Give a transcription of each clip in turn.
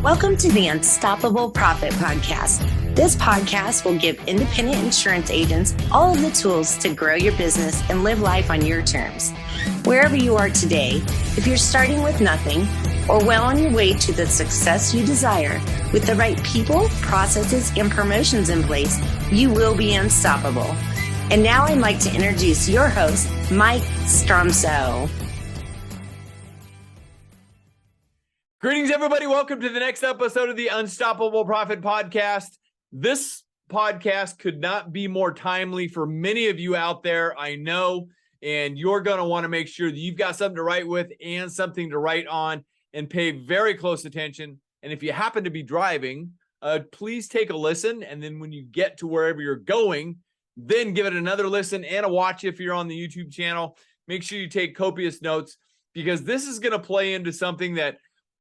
Welcome to the Unstoppable Profit Podcast. This podcast will give independent insurance agents all of the tools to grow your business and live life on your terms. Wherever you are today, if you're starting with nothing or well on your way to the success you desire, with the right people, processes, and promotions in place, you will be unstoppable. And now I'd like to introduce your host, Mike Stromsoe. Greetings, everybody. Welcome to the next episode of the Unstoppable Profit Podcast. This podcast could not be more timely for many of you out there, I know, and you're going to want to make sure that you've got something to write with and something to write on and pay very close attention. And if you happen to be driving, please take a listen. And then when you get to wherever you're going, then give it another listen and a watch if you're on the YouTube channel. Make sure you take copious notes because this is going to play into something that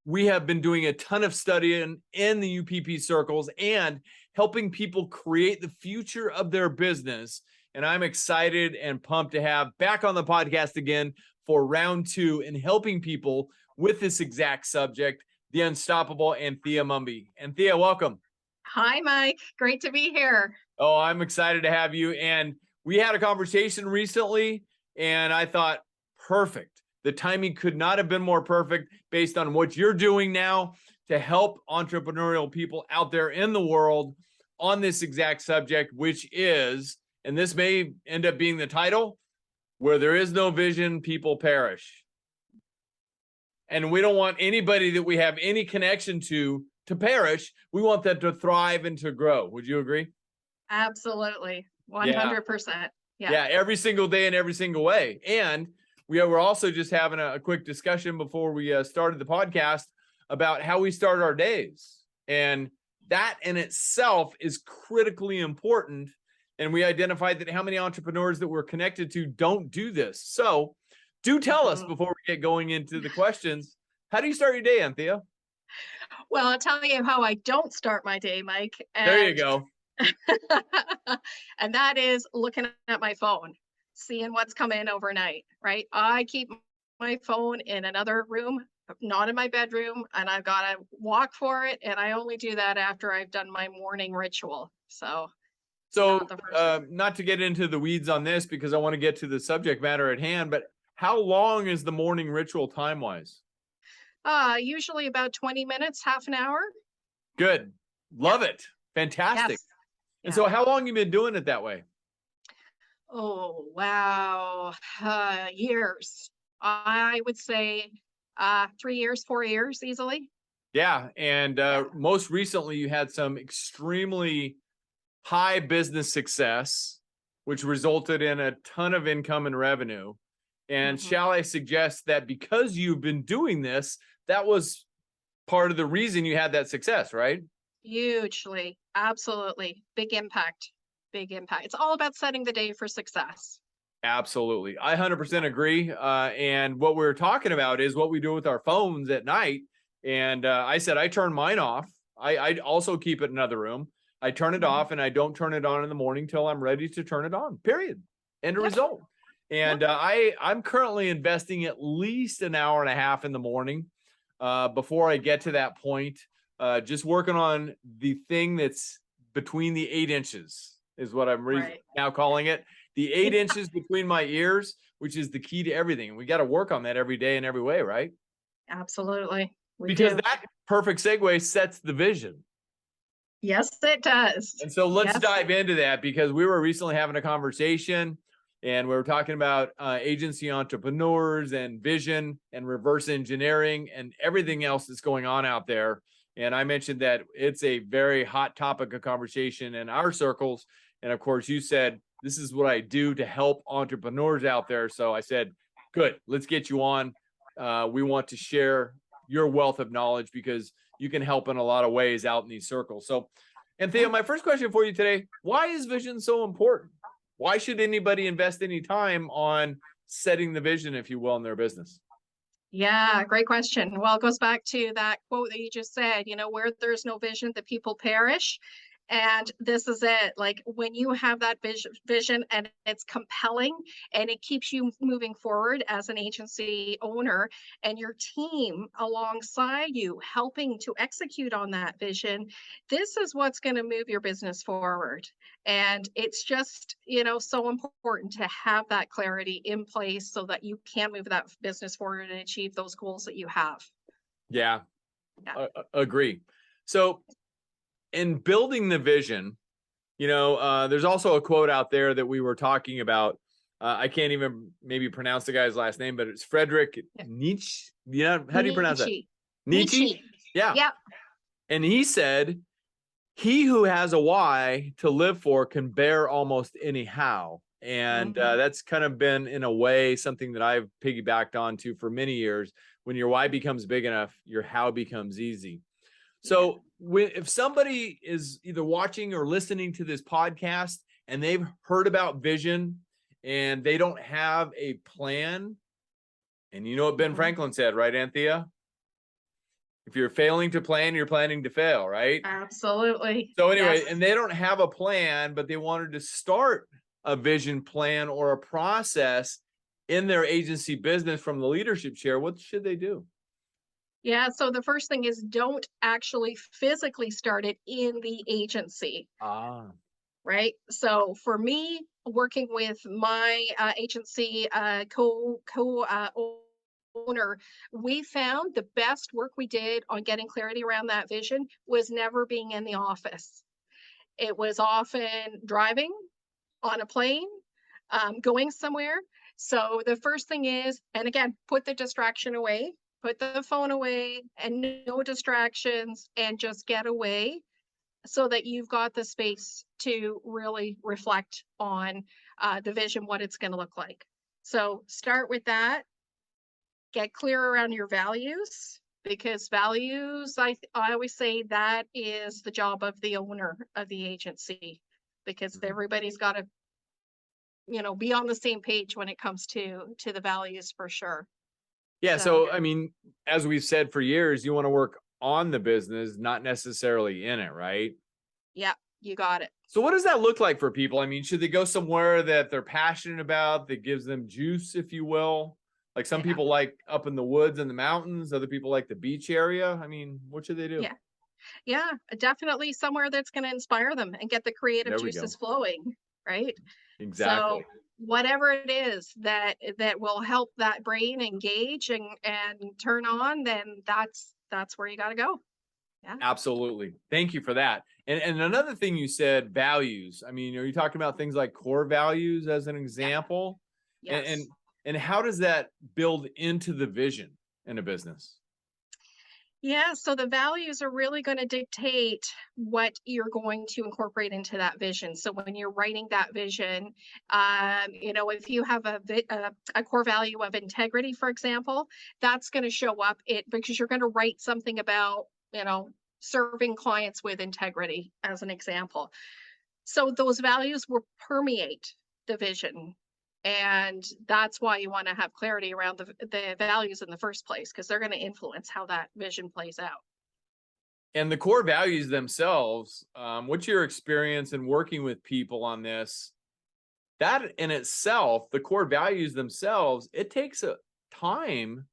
we have been doing a ton of studying in the UPP circles and helping people create the future of their business. And I'm excited and pumped to have back on the podcast again for round 2 and helping people with this exact subject, the unstoppable Anthea Mumby. Anthea, welcome. Hi, Mike. Great to be here. Oh, I'm excited to have you. And we had a conversation recently and I thought, perfect. The timing could not have been more perfect based on what you're doing now to help entrepreneurial people out there in the world on this exact subject, which is, and this may end up being the title, where there is no vision, people perish. And we don't want anybody that we have any connection to perish. We want them to thrive and to grow. Would you agree? Absolutely. 100%. Yeah, every single day in every single way. And we were also just having a quick discussion before we started the podcast about how we start our days. And that in itself is critically important. And we identified that how many entrepreneurs that we're connected to don't do this. So do tell us before we get going into the questions, how do you start your day, Anthea? Well, I'll tell you how I don't start my day, Mike. There you go. And that is looking at my phone, seeing what's come in overnight, right? I keep my phone in another room, not in my bedroom, and I've got to walk for it. And I only do that after I've done my morning ritual. So not to get into the weeds on this because I want to get to the subject matter at hand, but how long is the morning ritual time-wise? Usually about 20 minutes, half an hour. Good. Love it. Fantastic. Yes. And so how long have you been doing it that way? Oh, wow. Years. I would say 3 years, 4 years easily. Yeah. And most recently, you had some extremely high business success, which resulted in a ton of income and revenue. And shall I suggest that because you've been doing this, that was part of the reason you had that success, right? Hugely. Absolutely. Big impact. Big impact. It's all about setting the day for success. Absolutely. I 100% agree. And what we're talking about is what we do with our phones at night. And I said, I turn mine off. I also keep it in another room. I turn it off and I don't turn it on in the morning till I'm ready to turn it on, period. End of result. And I'm currently investing at least an hour and a half in the morning before I get to that point. Just working on the thing that's between the 8 inches. Is what I'm now calling it. The 8 inches between my ears, which is the key to everything. We got to work on that every day in every way, right? Absolutely. Because that perfect segue sets the vision. Yes, it does. And so let's dive into that because we were recently having a conversation and we were talking about agency entrepreneurs and vision and reverse engineering and everything else that's going on out there. And I mentioned that it's a very hot topic of conversation in our circles. And of course, you said, this is what I do to help entrepreneurs out there. So I said, good, let's get you on. We want to share your wealth of knowledge because you can help in a lot of ways out in these circles. So, Anthea, my first question for you today, why is vision so important? Why should anybody invest any time on setting the vision, if you will, in their business? Yeah, great question. Well, it goes back to that quote that you just said, where there's no vision, the people perish. And this is it. Like when you have that vision and it's compelling and it keeps you moving forward as an agency owner and your team alongside you helping to execute on that vision, this is what's going to move your business forward. And it's just, so important to have that clarity in place so that you can move that business forward and achieve those goals that you have. Yeah. Agree. So in building the vision, there's also a quote out there that we were talking about. I can't even maybe pronounce the guy's last name, but it's Friedrich Nietzsche. How do you pronounce that? Nietzsche. Yeah. And he said, he who has a why to live for can bear almost any how. And that's kind of been, in a way, something that I've piggybacked onto for many years. When your why becomes big enough, your how becomes easy. So if somebody is either watching or listening to this podcast and they've heard about vision and they don't have a plan, and you know what Ben Franklin said, right, Anthea? If you're failing to plan, you're planning to fail, right? Absolutely. So anyway, and they don't have a plan, but they wanted to start a vision plan or a process in their agency business from the leadership chair, what should they do? Yeah, so the first thing is don't actually physically start it in the agency. Right. So for me, working with my agency owner, we found the best work we did on getting clarity around that vision was never being in the office. It was often driving on a plane, going somewhere. So the first thing is, and again, put the distraction away, put the phone away and no distractions and just get away so that you've got the space to really reflect on the vision, what it's going to look like. So start with that. Get clear around your values, because values, I always say that is the job of the owner of the agency, because everybody's got to, be on the same page when it comes to the values for sure. Yeah. So, I mean, as we've said for years, you want to work on the business, not necessarily in it, right? Yeah, you got it. So what does that look like for people? I mean, should they go somewhere that they're passionate about, that gives them juice, if you will? Like some people like up in the woods and the mountains, other people like the beach area. I mean, what should they do? Yeah, definitely somewhere that's going to inspire them and get the creative juices flowing, right? Exactly. So whatever it is that will help that brain engage and turn on, then that's where you got to go. Yeah. Absolutely. Thank you for that. And another thing you said, values. I mean, are you talking about things like core values as an example? Yes. And how does that build into the vision in a business? Yeah, so the values are really going to dictate what you're going to incorporate into that vision. So when you're writing that vision, if you have a core value of integrity, for example, that's going to show up because you're going to write something about, serving clients with integrity as an example. So those values will permeate the vision. And that's why you want to have clarity around the values in the first place, because they're going to influence how that vision plays out. And the core values themselves, what's your experience in working with people on this? That in itself, the core values themselves, it takes a time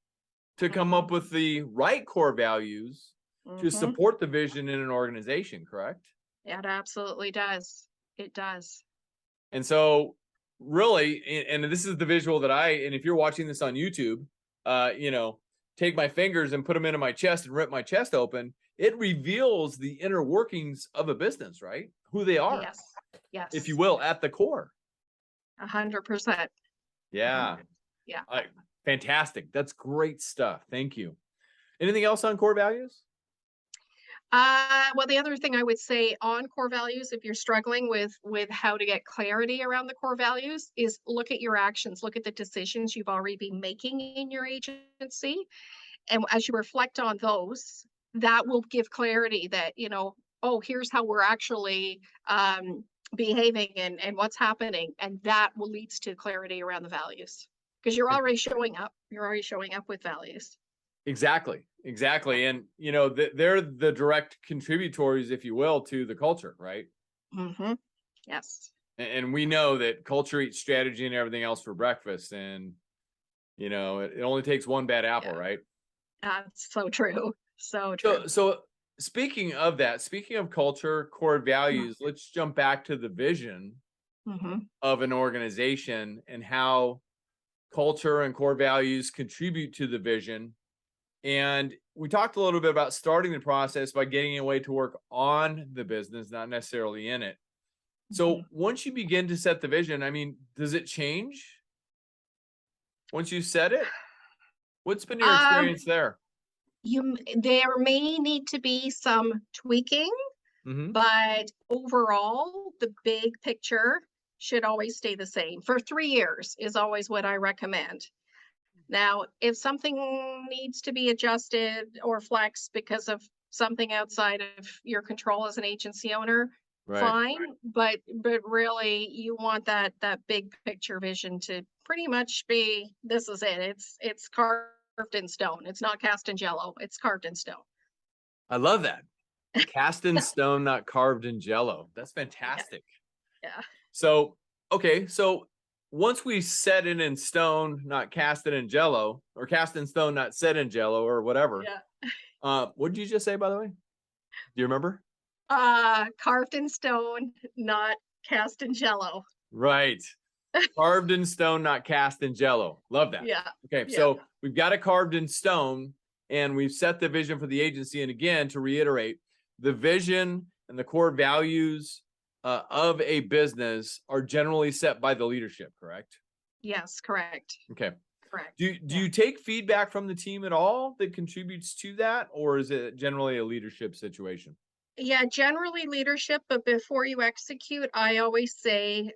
to come up with the right core values to support the vision in an organization, correct? It absolutely does. It does. And so really, and this is the visual that and if you're watching this on YouTube, take my fingers and put them into my chest and rip my chest open, it reveals the inner workings of a business, right? Who they are. Yes. If you will, at the core. 100%. Yeah. 100%. Yeah. Fantastic. That's great stuff. Thank you. Anything else on core values? Well, the other thing I would say on core values, if you're struggling with how to get clarity around the core values, is look at your actions, look at the decisions you've already been making in your agency. And as you reflect on those, that will give clarity that, here's how we're actually behaving and what's happening. And that will lead to clarity around the values, because you're already showing up. You're already showing up with values. Exactly. Exactly. And, they're the direct contributors, if you will, to the culture, right? Mm-hmm. Yes. And we know that culture eats strategy and everything else for breakfast. And, it only takes one bad apple, Yeah. right? That's so true. So true. So speaking of that, speaking of culture, core values, let's jump back to the vision Mm-hmm. of an organization and how culture and core values contribute to the vision. And we talked a little bit about starting the process by getting away to work on the business, not necessarily in it. So once you begin to set the vision, I mean, does it change once you set it? What's been your experience there? There may need to be some tweaking, but overall, the big picture should always stay the same. For 3 years is always what I recommend. Now, if something needs to be adjusted or flexed because of something outside of your control as an agency owner, Right. fine. But really, you want that big picture vision to pretty much be, this is it. It's carved in stone. It's not cast in jello. It's carved in stone. I love that. Cast in stone, not carved in jello. That's Yeah. fantastic. Yeah. So, okay. So once we set it in stone, not cast it in jello, or cast in stone, not set in jello, or whatever. Yeah. What did you just say, by the way? Do you remember? Carved in stone, not cast in jello. Right. Carved in stone, not cast in jello. Love that. Yeah. Okay. Yeah. So we've got it carved in stone and we've set the vision for the agency. And again, to reiterate, the vision and the core values of a business are generally set by the leadership, correct? Yes, correct. Okay. Correct. Do you take feedback from the team at all that contributes to that, or is it generally a leadership situation? Yeah, generally leadership, but before you execute, I always say,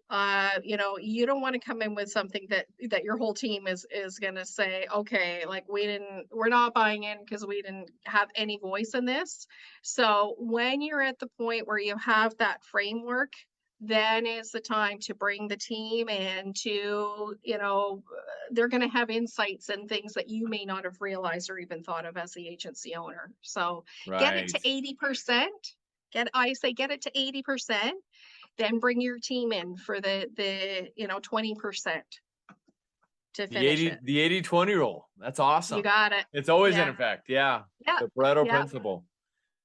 you don't want to come in with something that your whole team is gonna say, okay, like we're not buying in because we didn't have any voice in this. So when you're at the point where you have that framework, then is the time to bring the team in to, they're gonna have insights and things that you may not have realized or even thought of as the agency owner. So get it Right. to 80%. I say get it to 80%, then bring your team in for the 20% to finish it. The 80-20 rule. That's awesome. You got it. It's always in Yeah. effect. Yeah. Yeah. The Pareto Yeah. principle.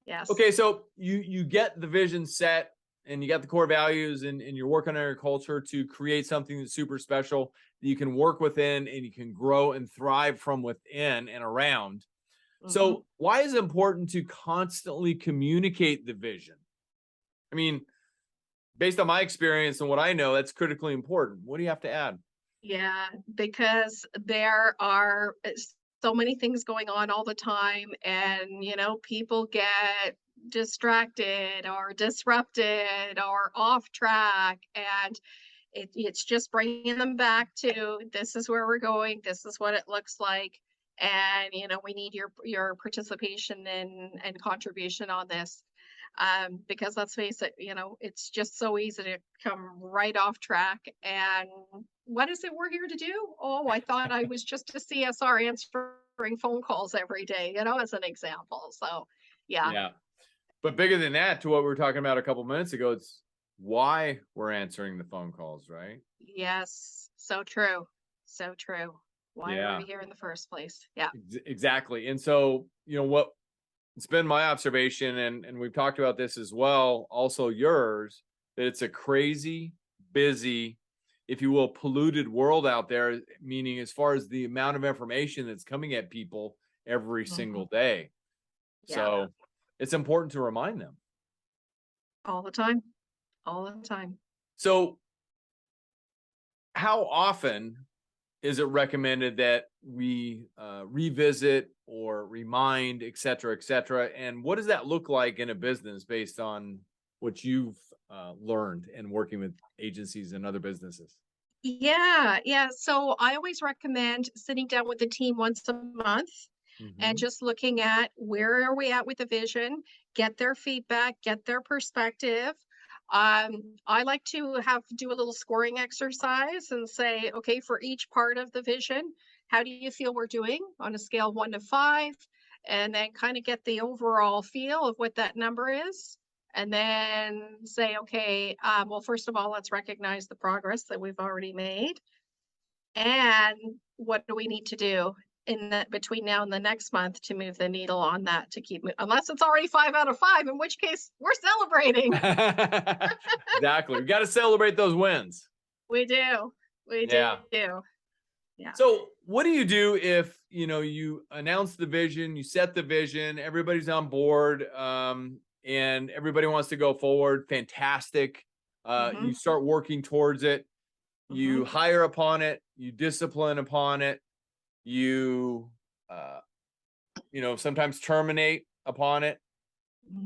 Yes. Okay. So you get the vision set and you got the core values and you're working on your culture to create something that's super special that you can work within and you can grow and thrive from within and around. So why is it important to constantly communicate the vision? I mean, based on my experience and what I know, that's critically important. What do you have to add? Yeah, because there are so many things going on all the time, and people get distracted or disrupted or off track, and it's just bringing them back to, this is where we're going, this is what it looks like, and we need your participation and contribution on this. Because let's face it, it's just so easy to come right off track. And what is it we're here to do? Oh, I thought I was just a CSR answering phone calls every day, as an example. So yeah. Yeah. But bigger than that, to what we were talking about a couple minutes ago, it's why we're answering the phone calls, right? Yes. So true. So true. Why are we here in the first place? Yeah. Exactly. And so, what it's been my observation, and we've talked about this as well, also yours, that it's a crazy, busy, if you will, polluted world out there, meaning as far as the amount of information that's coming at people every single day. Yeah. So it's important to remind them. All the time. All the time. So how often is it recommended that we revisit or remind, et cetera, et cetera? And what does that look like in a business based on what you've learned and working with agencies and other businesses? Yeah. Yeah. So I always recommend sitting down with the team once a month and just looking at, where are we at with the vision, get their feedback, get their perspective. I like to do a little scoring exercise and say, okay, for each part of the vision, how do you feel we're doing on a scale of 1 to 5? and then kind of get the overall feel of what that number is. And then say, okay, well, first of all, let's recognize the progress that we've already made. And what do we need to do in that between now and the next month to move the needle on that, to keep, unless it's already 5 out of 5, in which case we're celebrating. Exactly. We got to celebrate those wins. We do. We do. Yeah. So what do you do if, you announce the vision, you set the vision, everybody's on board, and everybody wants to go forward? Fantastic. You start working towards it. You hire upon it, you discipline upon it, you, sometimes terminate upon it,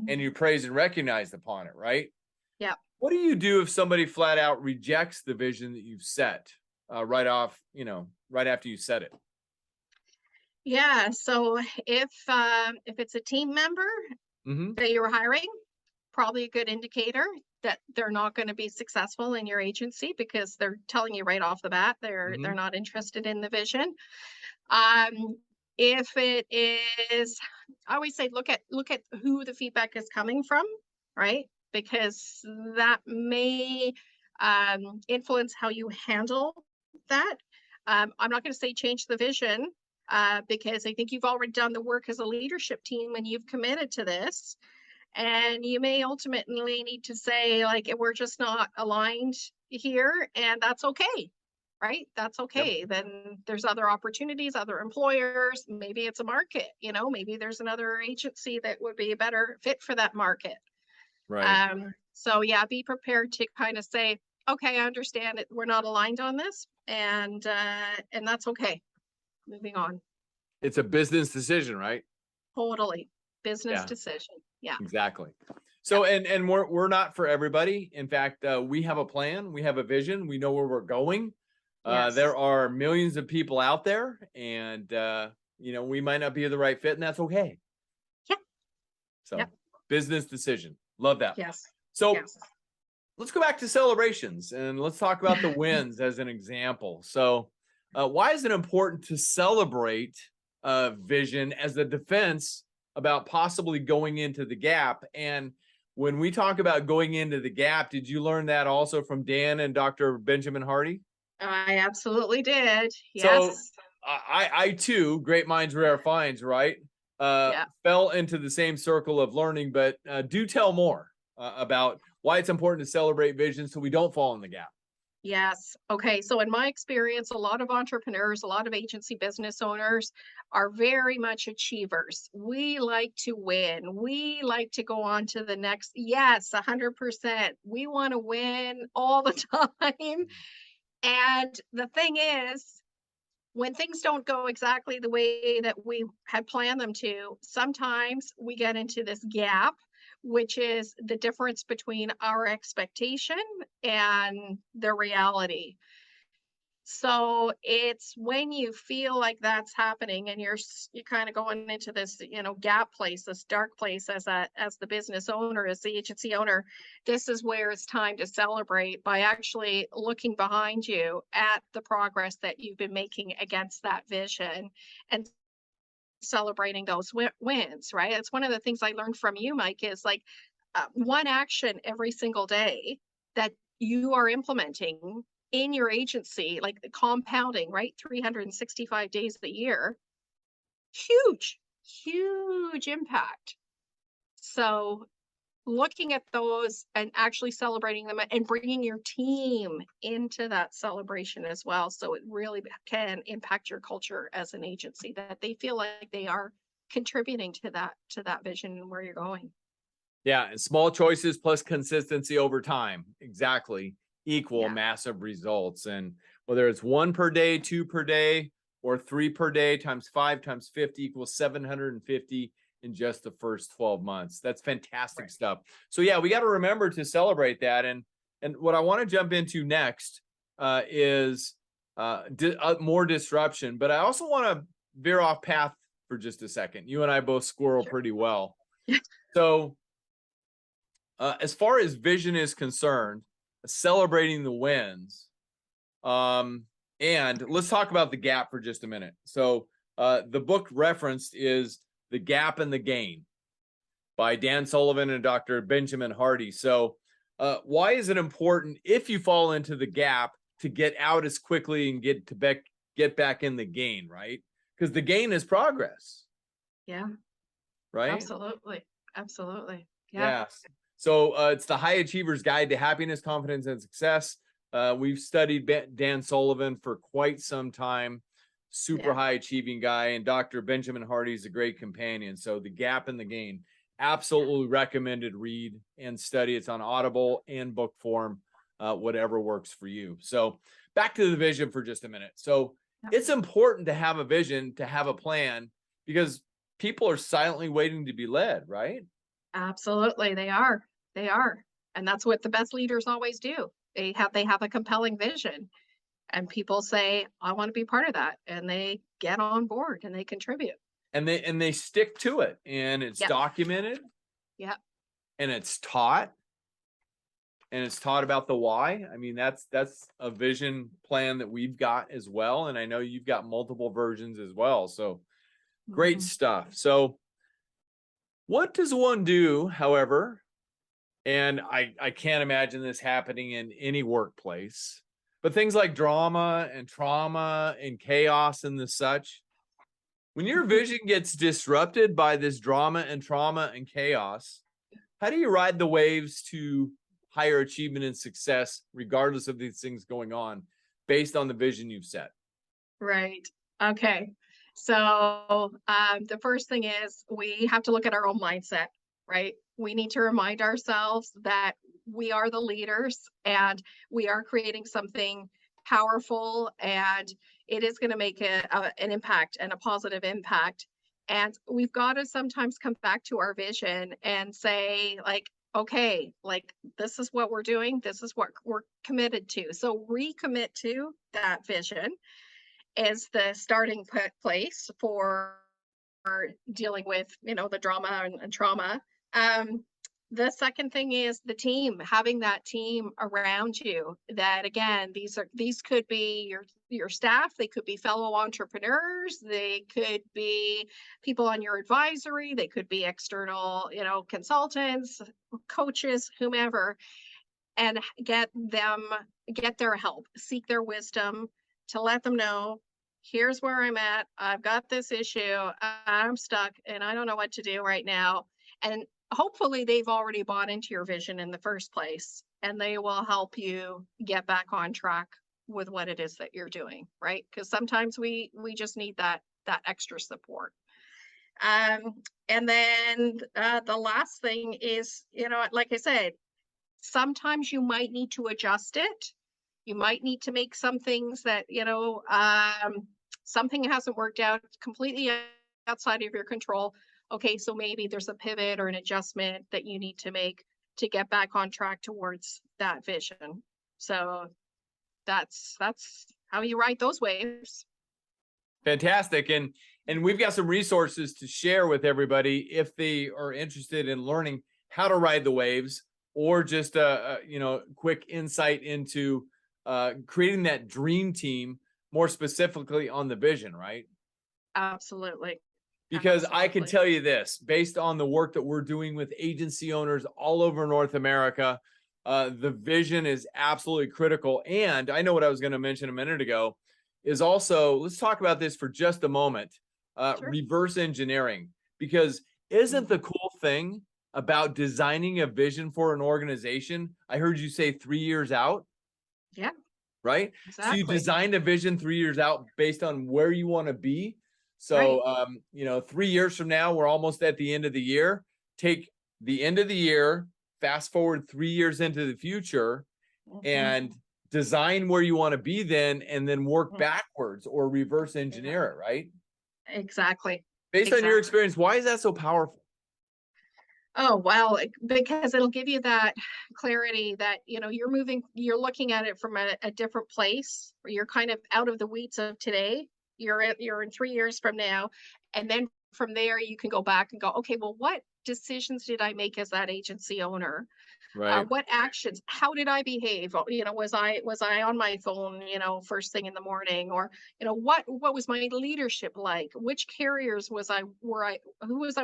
and you praise and recognize upon it, right? Yeah. What do you do if somebody flat out rejects the vision that you've set right after you set it? Yeah. So if it's a team member that you're hiring, probably a good indicator that they're not going to be successful in your agency, because they're telling you right off the bat they're not interested in the vision. If it is, I always say look at who the feedback is coming from, right? Because that may influence how you handle that. I'm not going to say change the vision, because I think you've already done the work as a leadership team and you've committed to this. And you may ultimately need to say, like, we're just not aligned here, and that's okay, right? That's okay. Yep. Then there's other opportunities, other employers. Maybe it's a market, maybe there's another agency that would be a better fit for that market. Right. So yeah, be prepared to kind of say, okay, I understand it. We're not aligned on this, and that's okay. Moving on. It's a business decision, right? Totally. Business decision. Yeah, exactly. So, and we're not for everybody. In fact, we have a plan, we have a vision, we know where we're going. There are millions of people out there, and we might not be the right fit, and that's okay. Yeah. So, business decision. Love that. Yes. So, let's go back to celebrations, and let's talk about the wins as an example. So, why is it important to celebrate vision as a defense about possibly going into the gap? And when we talk about going into the gap, did you learn that also from Dan and Dr. Benjamin Hardy? I absolutely did. Yes. So I too, great minds rare finds, right? Fell into the same circle of learning, but do tell more about why it's important to celebrate vision so we don't fall in the gap. Yes. Okay. So in my experience, a lot of entrepreneurs, a lot of agency business owners are very much achievers. We like to win. We like to go on to the next. Yes, 100%. We want to win all the time. And the thing is, when things don't go exactly the way that we had planned them to, sometimes we get into this gap, which is the difference between our expectation and the reality. So it's when you feel like that's happening and you're kind of going into this, gap place, this dark place as the business owner, as the agency owner, this is where it's time to celebrate by actually looking behind you at the progress that you've been making against that vision and celebrating those wins, right? It's one of the things I learned from you, Mike, is like one action every single day that you are implementing in your agency, like the compounding, right? 365 days a year, huge impact. So looking at those and actually celebrating them and bringing your team into that celebration as well. So it really can impact your culture as an agency, that they feel like they are contributing to that vision and where you're going. Yeah. And small choices plus consistency over time. Exactly. Equal massive results. And whether it's 1 per day, 2 per day, or 3 per day times 5 times 50 equals 750 in just the first 12 months. That's fantastic stuff. So yeah, we got to remember to celebrate that. And what I want to jump into next is more disruption, but I also want to veer off path for just a second. You and I both squirrel pretty well. So as far as vision is concerned, celebrating the wins, and let's talk about the gap for just a minute. So the book referenced is The Gap and the Gain by Dan Sullivan and Dr. Benjamin Hardy. So why is it important, if you fall into the gap, to get out as quickly and get back in the gain, right? Because the gain is progress. Yeah. Right? Absolutely. Absolutely. Yeah. Yes. So it's the High Achiever's Guide to Happiness, Confidence, and Success. We've studied Dan Sullivan for quite some time. Super high achieving guy, and Dr. Benjamin Hardy is a great companion. So The Gap and the Gain, absolutely recommended read and study. It's on Audible and book form, whatever works for you. So back to the vision for just a minute. So it's important to have a vision, to have a plan, because people are silently waiting to be led, right? Absolutely. They are. They are. And that's what the best leaders always do. They have a compelling vision, and people say, I want to be part of that. And they get on board and they contribute. And they stick to it, and it's documented. Yeah. And it's taught. And it's taught about the why. I mean, that's a vision plan that we've got as well. And I know you've got multiple versions as well. So great stuff. So what does one do, however, and I can't imagine this happening in any workplace, but things like drama and trauma and chaos and the such, when your vision gets disrupted by this drama and trauma and chaos, how do you ride the waves to higher achievement and success, regardless of these things going on, based on the vision you've set? Right. Okay. So the first thing is we have to look at our own mindset, right? We need to remind ourselves that we are the leaders and we are creating something powerful, and it is going to make an impact and a positive impact. And we've got to sometimes come back to our vision and say, like, okay, like, this is what we're doing. This is what we're committed to. So recommit to that vision is the starting place for dealing with, the drama and trauma. The second thing is the team, having that team around you. That, again, these could be your staff, they could be fellow entrepreneurs, they could be people on your advisory, they could be external, consultants, coaches, whomever, and get their help, seek their wisdom, to let them know, here's where I'm at. I've got this issue. I'm stuck and I don't know what to do right now. And hopefully they've already bought into your vision in the first place, and they will help you get back on track with what it is that you're doing, right? Because sometimes we just need that extra support. And then the last thing is, like I said, sometimes you might need to adjust it. You might need to make some things that, something hasn't worked out completely outside of your control. Okay, so maybe there's a pivot or an adjustment that you need to make to get back on track towards that vision. So that's how you ride those waves. Fantastic. And we've got some resources to share with everybody if they are interested in learning how to ride the waves, or just a quick insight into creating that dream team, more specifically on the vision, right? Absolutely. Because I can tell you this, based on the work that we're doing with agency owners all over North America, the vision is absolutely critical. And I know what I was going to mention a minute ago is also, let's talk about this for just a moment, Sure. reverse engineering. Because isn't the cool thing about designing a vision for an organization? I heard you say 3 years out. Yeah. Right? Exactly. So you designed a vision 3 years out based on where you want to be. So, 3 years from now, we're almost at the end of the year. Take the end of the year, fast forward 3 years into the future, and design where you want to be then, and then work backwards or reverse engineer it, right? Exactly. Based on your experience, why is that so powerful? Oh, well, because it'll give you that clarity that, you're looking at it from a different place, where you're kind of out of the weeds of today. You're in 3 years from now. And then from there, you can go back and go, okay, well, what decisions did I make as that agency owner? Right. What actions? How did I behave? Was I on my phone, first thing in the morning, or what was my leadership like? Which carriers who was I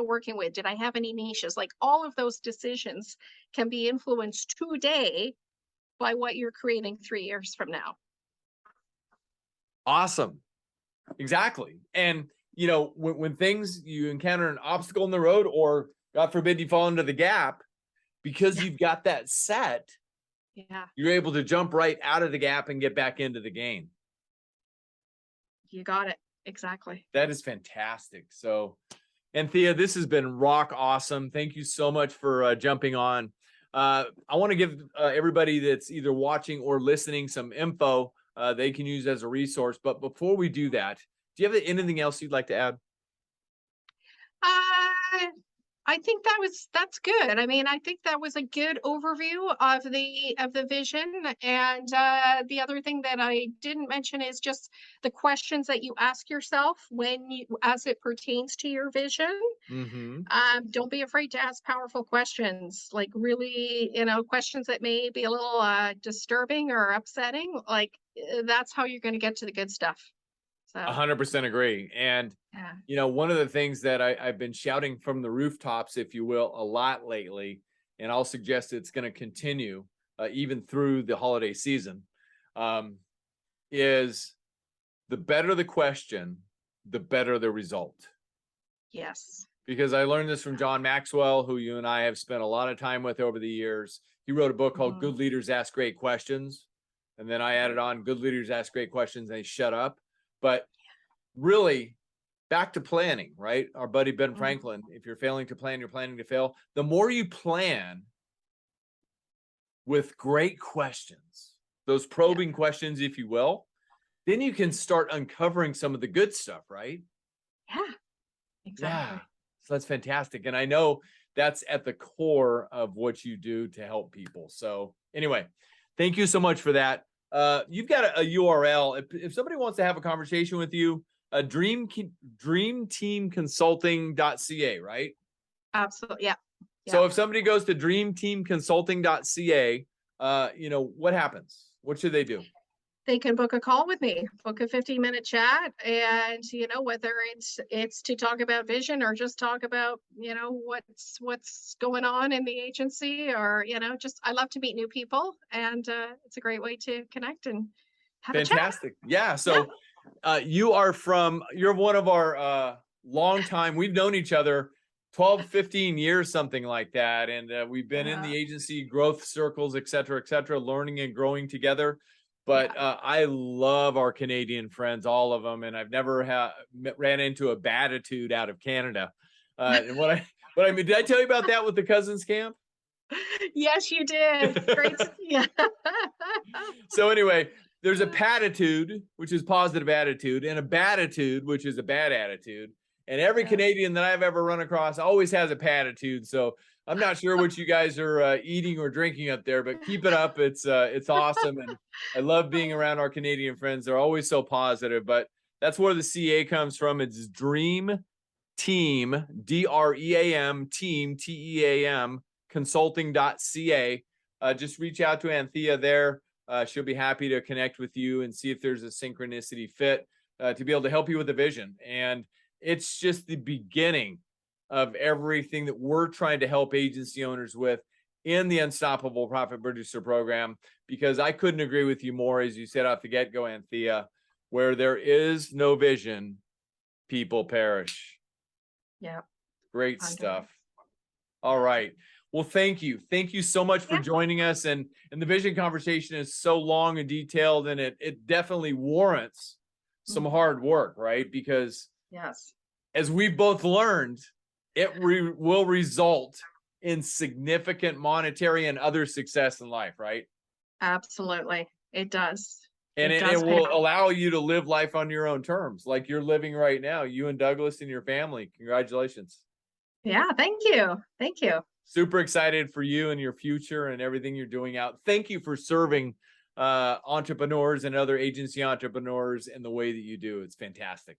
working with? Did I have any niches? Like all of those decisions can be influenced today by what you're creating 3 years from now. Awesome. Exactly. And when you encounter an obstacle in the road, or God forbid you fall into the gap, because you've got that set, Yeah, you're able to jump right out of the gap and get back into the game. you got it. Exactly. That is fantastic. So, Anthea, this has been rock awesome. Thank you so much for jumping on. I want to give everybody that's either watching or listening some info they can use as a resource. But before we do that, do you have anything else you'd like to add? I think that's good. I mean, I think that was a good overview of the vision. And the other thing that I didn't mention is just the questions that you ask yourself as it pertains to your vision. Mm-hmm. Don't be afraid to ask powerful questions, like really, questions that may be a little disturbing or upsetting. Like that's how you're going to get to the good stuff. So 100% agree. And yeah. one of the things that I've been shouting from the rooftops, if you will, a lot lately, and I'll suggest it's going to continue even through the holiday season, is the better the question, the better the result. Yes. Because I learned this from John Maxwell, who you and I have spent a lot of time with over the years. He wrote a book called Good Leaders Ask Great Questions. And then I added on Good Leaders Ask Great Questions, and they shut up. But really, back to planning, right? Our buddy Ben Franklin, if you're failing to plan, you're planning to fail. The more you plan with great questions, those probing questions, if you will, then you can start uncovering some of the good stuff, right? Yeah, exactly. Yeah. So that's fantastic. And I know that's at the core of what you do to help people. So anyway, thank you so much for that. You've got a URL. If somebody wants to have a conversation with you, dreamteamconsulting.ca, right? Absolutely. Yeah. So if somebody goes to dreamteamconsulting.ca, what happens? What should they do? They can book a call with me, book a 15-minute chat, and whether it's to talk about vision or just talk about what's going on in the agency, or just I love to meet new people, and it's a great way to connect and have a chat. Fantastic. Yeah. So you're one of our long time, we've known each other 12, 15 years, something like that. And we've been in the agency growth circles, et cetera, learning and growing together. But I love our Canadian friends, all of them. And I've never ran into a bad attitude out of Canada. And what I mean, did I tell you about that with the Cousins camp? Yes, you did. Great. Yeah. So anyway, there's a patitude, which is positive attitude, and a baditude, which is a bad attitude. And every Canadian that I've ever run across always has a patitude. So I'm not sure what you guys are eating or drinking up there, but keep it up. It's awesome. And I love being around our Canadian friends. They're always so positive, but that's where the CA comes from. It's Dream Team, DREAM, team, TEAM, consulting.ca. Just reach out to Anthea there. She'll be happy to connect with you and see if there's a synchronicity fit to be able to help you with the vision. And it's just the beginning of everything that we're trying to help agency owners with in the Unstoppable Profit Producer program, because I couldn't agree with you more, as you said off the get-go, Anthea, where there is no vision, people perish. Yeah. Great stuff. All right. Well, thank you. Thank you so much for joining us. And the vision conversation is so long and detailed, and it definitely warrants some hard work, right? Because as we've both learned, it will result in significant monetary and other success in life, right? Absolutely. It does. And it will allow you to live life on your own terms, like you're living right now, you and Douglas and your family. Congratulations. Yeah, thank you. Thank you. Super excited for you and your future and everything you're doing out. Thank you for serving entrepreneurs and other agency entrepreneurs in the way that you do. It's fantastic.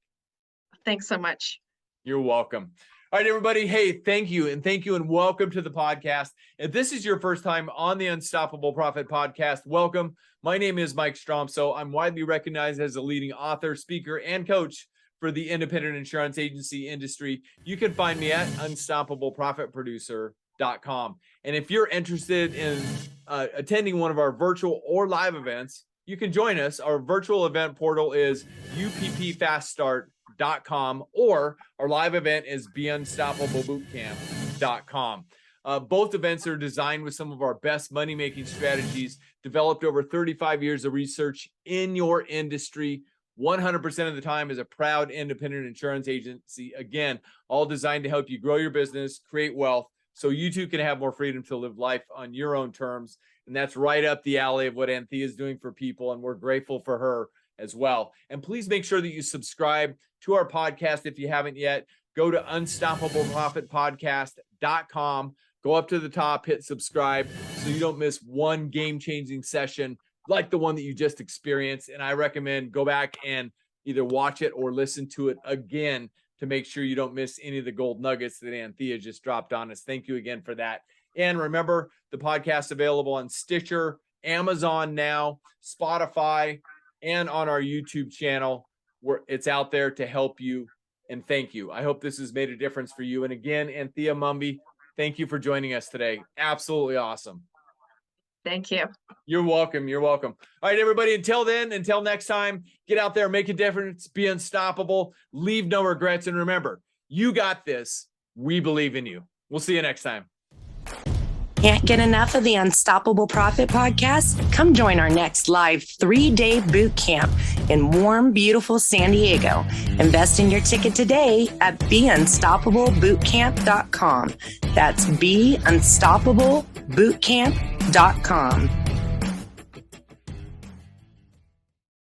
Thanks so much. You're welcome. All right, everybody. Hey, thank you and welcome to the podcast. If this is your first time on the Unstoppable Profit podcast, welcome. My name is Mike Stromsoe. I'm widely recognized as a leading author, speaker, and coach for the independent insurance agency industry. You can find me at unstoppableprofitproducer.com. And if you're interested in attending one of our virtual or live events, you can join us. Our virtual event portal is uppfaststart.com, or our live event is beunstoppablebootcamp.com. Both events are designed with some of our best money-making strategies, developed over 35 years of research in your industry, 100% of the time as a proud independent insurance agency. Again, all designed to help you grow your business, create wealth, so you too can have more freedom to live life on your own terms. And that's right up the alley of what Anthea is doing for people. And we're grateful for her as well. And please make sure that you subscribe to our podcast if you haven't yet. Go to unstoppableprofitpodcast.com. Go up to the top, hit subscribe so you don't miss one game-changing session like the one that you just experienced. And I recommend go back and either watch it or listen to it again to make sure you don't miss any of the gold nuggets that Anthea just dropped on us. Thank you again for that. And remember, the podcast is available on Stitcher, Amazon now, Spotify, and on our YouTube channel, where it's out there to help you. And thank you. I hope this has made a difference for you. And again, Anthea Mumby, thank you for joining us today. Absolutely awesome. Thank you. You're welcome. You're welcome. All right, everybody. Until next time, get out there, make a difference, be unstoppable, leave no regrets. And remember, you got this. We believe in you. We'll see you next time. Can't get enough of the Unstoppable Profit podcast? Come join our next live 3-day boot camp in warm, beautiful San Diego. Invest in your ticket today at beunstoppablebootcamp.com. That's beunstoppablebootcamp.com.